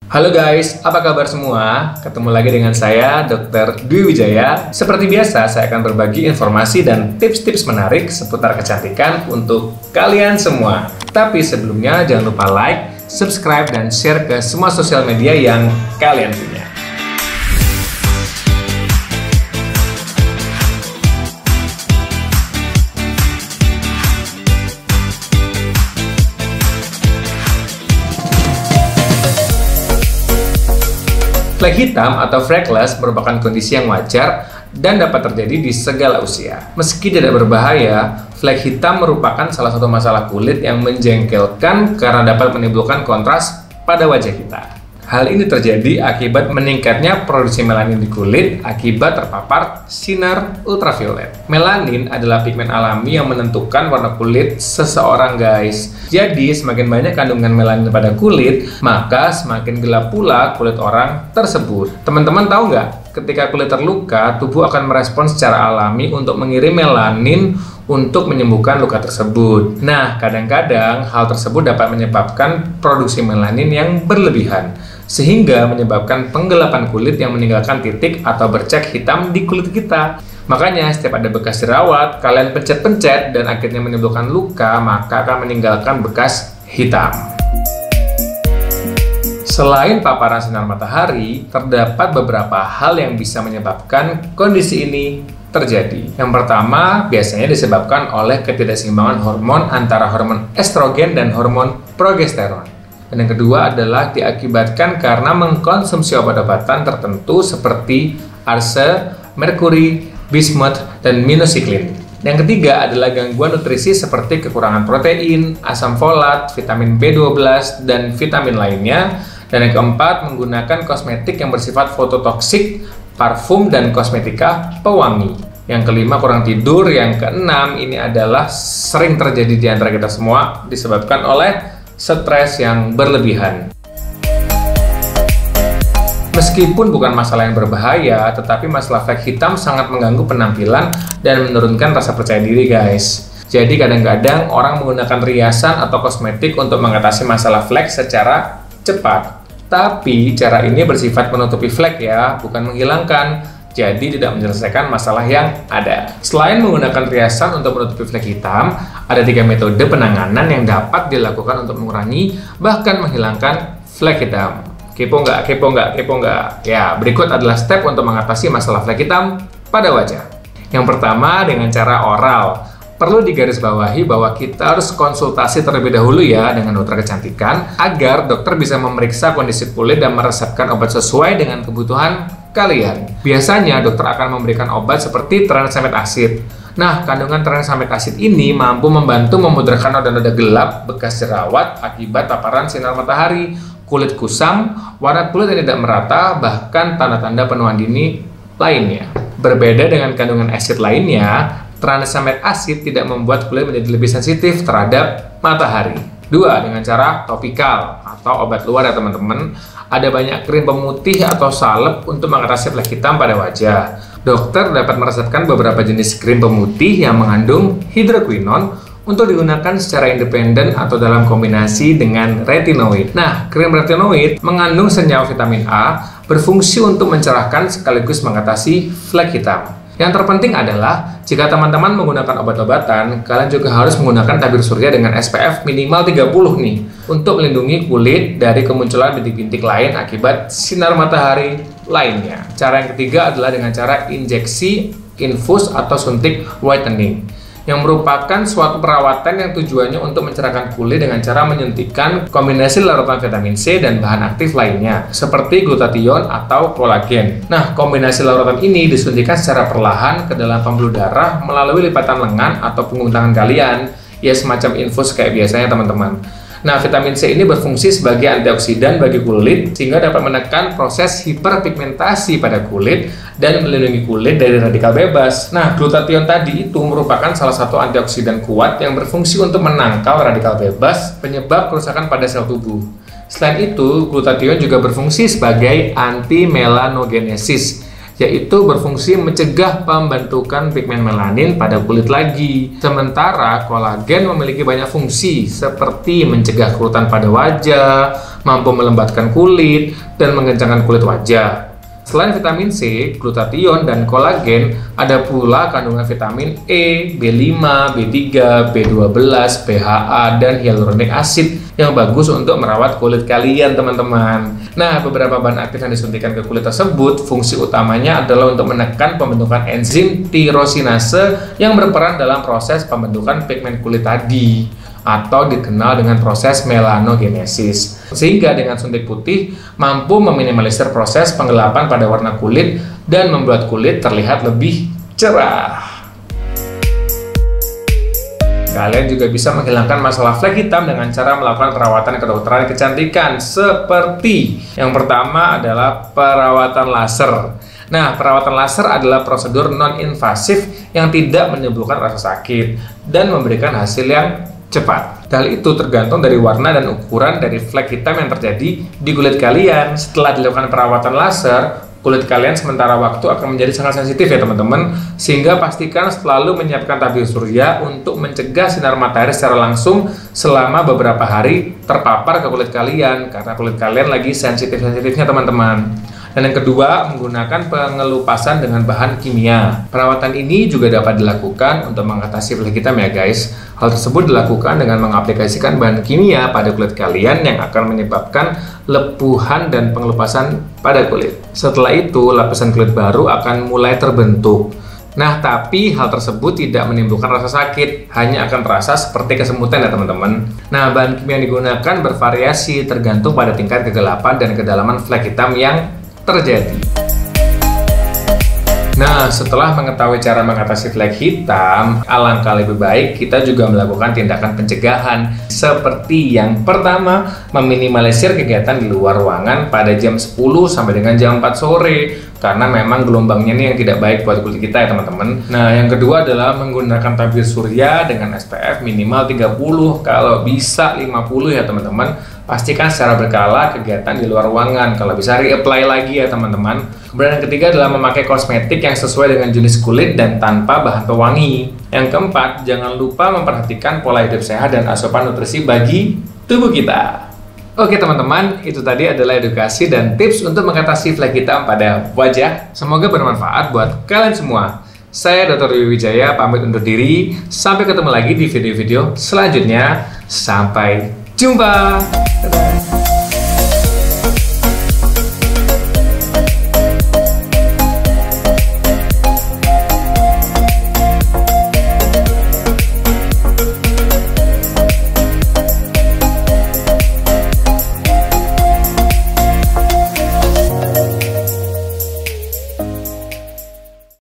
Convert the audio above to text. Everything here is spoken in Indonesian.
Halo guys, apa kabar semua? Ketemu lagi dengan saya, Dr. Dwi Wijaya. Seperti biasa, saya akan berbagi informasi dan tips-tips menarik seputar kecantikan untuk kalian semua. Tapi sebelumnya, jangan lupa like, subscribe, dan share ke semua sosial media yang kalian punya. Flek hitam atau freckles merupakan kondisi yang wajar dan dapat terjadi di segala usia. Meski tidak berbahaya, flek hitam merupakan salah satu masalah kulit yang menjengkelkan karena dapat menimbulkan kontras pada wajah kita. Hal ini terjadi akibat meningkatnya produksi melanin di kulit akibat terpapar sinar ultraviolet. Melanin adalah pigmen alami yang menentukan warna kulit seseorang, guys. Jadi, semakin banyak kandungan melanin pada kulit, maka semakin gelap pula kulit orang tersebut. Teman-teman tahu nggak? Ketika kulit terluka, tubuh akan merespons secara alami untuk mengirim melanin untuk menyembuhkan luka tersebut. Nah, kadang-kadang hal tersebut dapat menyebabkan produksi melanin yang berlebihan, sehingga menyebabkan penggelapan kulit yang meninggalkan titik atau bercak hitam di kulit kita. Makanya, setiap ada bekas jerawat, kalian pencet-pencet dan akhirnya menimbulkan luka, maka akan meninggalkan bekas hitam. Selain paparan sinar matahari, terdapat beberapa hal yang bisa menyebabkan kondisi ini terjadi. Yang pertama, biasanya disebabkan oleh ketidakseimbangan hormon antara hormon estrogen dan hormon progesteron. Dan yang kedua adalah diakibatkan karena mengkonsumsi obat-obatan tertentu seperti arse, merkuri, bismuth, dan minocycline. Yang ketiga adalah gangguan nutrisi seperti kekurangan protein, asam folat, vitamin B12, dan vitamin lainnya. Dan yang keempat, menggunakan kosmetik yang bersifat fototoksik, parfum, dan kosmetika pewangi. Yang kelima, kurang tidur. Yang keenam, ini adalah sering terjadi di antara kita semua disebabkan oleh stres yang berlebihan. Meskipun bukan masalah yang berbahaya, tetapi masalah flek hitam sangat mengganggu penampilan dan menurunkan rasa percaya diri, guys. Jadi kadang-kadang orang menggunakan riasan atau kosmetik untuk mengatasi masalah flek secara cepat. Tapi cara ini bersifat menutupi flek ya, bukan menghilangkan. Jadi tidak menyelesaikan masalah yang ada. Selain menggunakan riasan untuk menutupi flek hitam, ada 3 metode penanganan yang dapat dilakukan untuk mengurangi bahkan menghilangkan flek hitam. Kepo nggak? Kepo nggak? Kepo nggak? Ya, berikut adalah step untuk mengatasi masalah flek hitam pada wajah. Yang pertama, dengan cara oral. Perlu digarisbawahi bahwa kita harus konsultasi terlebih dahulu ya dengan dokter kecantikan agar dokter bisa memeriksa kondisi kulit dan meresepkan obat sesuai dengan kebutuhan kalian. Biasanya dokter akan memberikan obat seperti tranexamic acid. Nah, kandungan tranexamic acid ini mampu membantu memudarkan noda-noda gelap bekas jerawat akibat paparan sinar matahari, kulit kusam, warna kulit yang tidak merata, bahkan tanda-tanda penuaan dini lainnya. Berbeda dengan kandungan asid lainnya, tranexamic acid tidak membuat kulit menjadi lebih sensitif terhadap matahari. 2. Dengan cara topikal atau obat luar ya teman-teman. Ada banyak krim pemutih atau salep untuk mengatasi flek hitam pada wajah. Dokter dapat meresepkan beberapa jenis krim pemutih yang mengandung hidroquinon untuk digunakan secara independen atau dalam kombinasi dengan retinoid. Nah, krim retinoid mengandung senyawa vitamin A, berfungsi untuk mencerahkan sekaligus mengatasi flek hitam. Yang terpenting adalah, jika teman-teman menggunakan obat-obatan, kalian juga harus menggunakan tabir surya dengan SPF minimal 30 nih, untuk melindungi kulit dari kemunculan bintik-bintik lain akibat sinar matahari lainnya. Cara yang ketiga adalah dengan cara injeksi, infus, atau suntik whitening, yang merupakan suatu perawatan yang tujuannya untuk mencerahkan kulit dengan cara menyuntikkan kombinasi larutan vitamin C dan bahan aktif lainnya, seperti glutathione atau kolagen. Nah, kombinasi larutan ini disuntikkan secara perlahan ke dalam pembuluh darah melalui lipatan lengan atau punggung tangan kalian, ya semacam infus kayak biasanya teman-teman. Nah, vitamin C ini berfungsi sebagai antioksidan bagi kulit sehingga dapat menekan proses hiperpigmentasi pada kulit dan melindungi kulit dari radikal bebas. Nah, glutathione tadi itu merupakan salah satu antioksidan kuat yang berfungsi untuk menangkal radikal bebas penyebab kerusakan pada sel tubuh. Selain itu, glutathione juga berfungsi sebagai anti-melanogenesis yaitu berfungsi mencegah pembentukan pigmen melanin pada kulit lagi. Sementara kolagen memiliki banyak fungsi seperti mencegah kerutan pada wajah, mampu melembatkan kulit, dan mengencangkan kulit wajah. Selain vitamin C, glutathione, dan kolagen, ada pula kandungan vitamin E, B5, B3, B12, PHA, dan hyaluronic acid yang bagus untuk merawat kulit kalian, teman-teman. Nah, beberapa bahan aktif yang disuntikan ke kulit tersebut, fungsi utamanya adalah untuk menekan pembentukan enzim tirosinase yang berperan dalam proses pembentukan pigmen kulit tadi, atau dikenal dengan proses melanogenesis. Sehingga dengan suntik putih mampu meminimalisir proses penggelapan pada warna kulit dan membuat kulit terlihat lebih cerah. Kalian juga bisa menghilangkan masalah flek hitam dengan cara melakukan perawatan kedokteran kecantikan seperti yang pertama adalah perawatan laser. Nah, perawatan laser adalah prosedur non-invasif yang tidak menimbulkan rasa sakit dan memberikan hasil yang cepat. Hal itu tergantung dari warna dan ukuran dari flek hitam yang terjadi di kulit kalian. Setelah dilakukan perawatan laser, kulit kalian sementara waktu akan menjadi sangat sensitif ya teman-teman, sehingga pastikan selalu menyiapkan tabir surya untuk mencegah sinar matahari secara langsung selama beberapa hari terpapar ke kulit kalian, karena kulit kalian lagi sensitif-sensitifnya teman-teman. Dan yang kedua, menggunakan pengelupasan dengan bahan kimia. Perawatan ini juga dapat dilakukan untuk mengatasi flek hitam ya guys. Hal tersebut dilakukan dengan mengaplikasikan bahan kimia pada kulit kalian yang akan menyebabkan lepuhan dan pengelupasan pada kulit. Setelah itu, lapisan kulit baru akan mulai terbentuk. Nah, tapi hal tersebut tidak menimbulkan rasa sakit, hanya akan terasa seperti kesemutan ya teman-teman. Nah, bahan kimia yang digunakan bervariasi tergantung pada tingkat kegelapan dan kedalaman flek hitam yang terjadi. Nah, setelah mengetahui cara mengatasi flek hitam, alangkah lebih baik kita juga melakukan tindakan pencegahan seperti yang pertama, meminimalisir kegiatan di luar ruangan pada jam 10 sampai dengan jam 4 sore karena memang gelombangnya ini yang tidak baik buat kulit kita ya teman-teman. Nah, yang kedua adalah menggunakan tabir surya dengan SPF minimal 30, kalau bisa 50 ya teman-teman. Pastikan secara berkala kegiatan di luar ruangan, kalau bisa reapply lagi ya teman-teman. Kemudian yang ketiga adalah memakai kosmetik yang sesuai dengan jenis kulit dan tanpa bahan pewangi. Yang keempat, jangan lupa memperhatikan pola hidup sehat dan asupan nutrisi bagi tubuh kita. Oke teman-teman, itu tadi adalah edukasi dan tips untuk mengatasi flek hitam pada wajah. Semoga bermanfaat buat kalian semua. Saya Dr. Wijaya pamit undur diri. Sampai ketemu lagi di video-video selanjutnya. Sampai jumpa.